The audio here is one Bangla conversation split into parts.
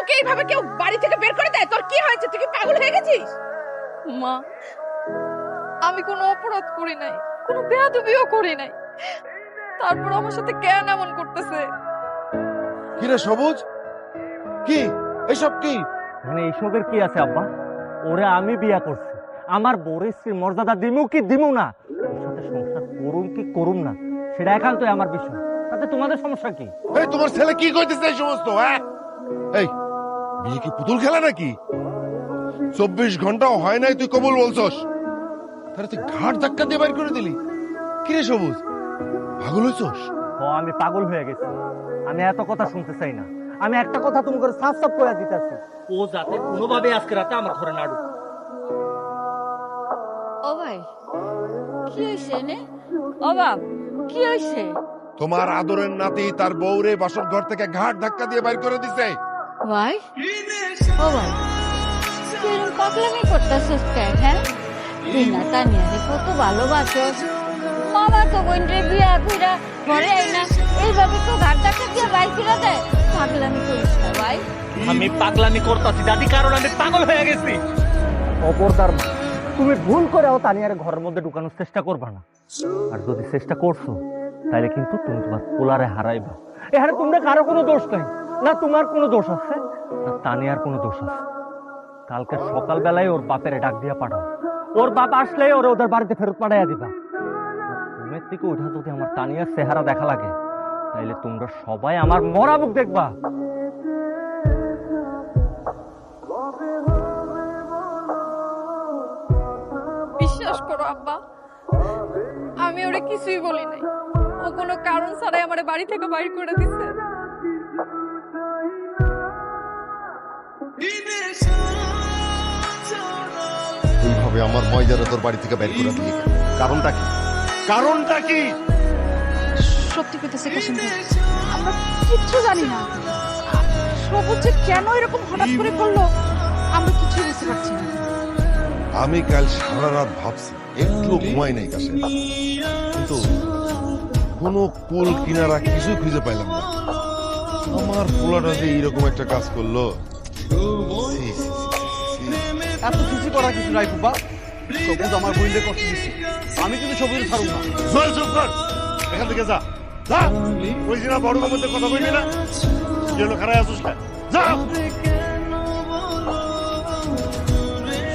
তোকে এইভাবে কেউ বাড়ি থেকে বের করে দেয়? তোর কি হয়েছে? তুই কি পাগল হয়ে গেছিস? মা, আমি কোনো অপরাধ করি নাই, কোনো বেয়াদবিও করি নাই, তারপর আমার সাথে কেন এমন করতেছে? কি রে সবুজ, কি এসব কি? মানে এইসবের কি আছে আব্বা? ওরে আমি বিয়া করছি, আমার বউরের স্ত্রীর মর্যাদা দিমু কি দিমু না, ওর সাথে সংসার করুম কি করুম না সেটা একান্তই আমার বিষয়। তাতে তোমাদের সমস্যা কি? এই তোমার ছেলে কি কইতেছে এই সমস্ত? হ্যাঁ, এই বিয়ে কি পুতুল খেলা নাকি? 24 ঘন্টাও হয় নাই তুই কবুল বলছস, তাহলে তুই ঘাট ধাক্কা দিয়ে বাইর করে দিলি। কি রে সবুজ, পাগল হইছস? ও আমি পাগল হয়ে গেছি, আমি এত কথা শুনতে চাই না। আমি একটা কথা তুমি করে সাফ সাফ করে দিতেছি, ও যাতে কোনোভাবে আজকে রাতে আমার ঘরে না ঢুকে। ও ভাই, কি হইছে নে? ও বাপ, কি হইছে? তোমার আদরের নাতি তার বউরে বাসর ঘর থেকে ঘাট ধাক্কা দিয়ে বাইর করে দিছে। ভাই, ও ভাই, তুই এরকম পাগলামি করতেছিস কেন? হ্যাঁ, তুই না তানিয়ারে কত ভালোবাসস, মামা তো বোনরে বিয়া কইরা ঘরে আই না এইভাবে তো ঘাট ধাক্কা দিয়ে বাইর করে দেয়? পাগলামি করিস না ভাই। আমি পাগলামি করতেছি দাদি, কারণ আমি পাগল হয়ে গেছি। খবরদার মা, তুমি ভুল করেও তানিয়ারে ঘরের মধ্যে ঢুকানোর চেষ্টা করবা না। আর যদি চেষ্টা করছো তাহলে কিন্তু তুমি তোমার পোলারে হারাইবা। এখানে তোমরা কারো কোনো দোষ নাই, না তোমার কোনো দোষ আছে না তানিয়ার কোনো দোষ আছে। কালকে সকালবেলায় ওর বাপের ডাক দিয়া পাঠাও, ওর বাপ আসলে ওর ওদের বাড়িতে ফেরত পাঠাইয়া দিবা। ঘুমের থেকে ওঠা যদি আমার তানিয়ার চেহারা দেখা লাগে তাইলে তোমরা সবাই আমার মরা মুখ দেখবা। বিশ্বাস করো আব্বা, আমি ওরে কিছুই বলি নাই, ও কোনো কারণ ছাড়াই আমারে বাড়ি থেকে বাইর করে দিছে। এইভাবে আমার ময়জারে তোর বাড়ি থেকে বের করে দিলি কেন? কারণটা কি? কারণটা কি? সত্যি কইতেছে কাশিম ভাই, আমরা কিচ্ছু জানি না। সবুজ যে কেন এরকম হঠাৎ করে করলো আমরা কিছু বুঝতে পারছি না। আমি কাল সারা রাত ভাবছি, একটু ঘুমাই নাই কাছে, কিন্তু কোনো কুল কিনারা কিছু খুঁজে পাইলাম না। আমার পোলাটা যে এইরকম একটা কাজ করলো, ছি, ছি, ছি, ছি, ছি। এত কিছু করার কিছু নাই ফুপা, সবুজ আমার বইলে কষ্ট দিচ্ছে, আমি কিন্তু সবুজ ছাড়ব না। চল, চুপ কর, এখান থেকে যা, যা। ওই যে না বড় মধ্যে কথা বলবি না, কি হলো খারাপ আসুস না, যা।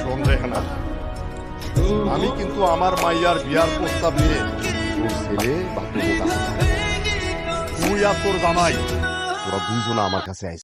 শোন রেহানা, আমি কিন্তু আমার মাইয়ার বিয়ার প্রস্তাব নিয়ে তোর ছেলে বা তোর কাছে, তুই আর তোর জামাই, তোরা দুইজনা আমার কাছে আইস।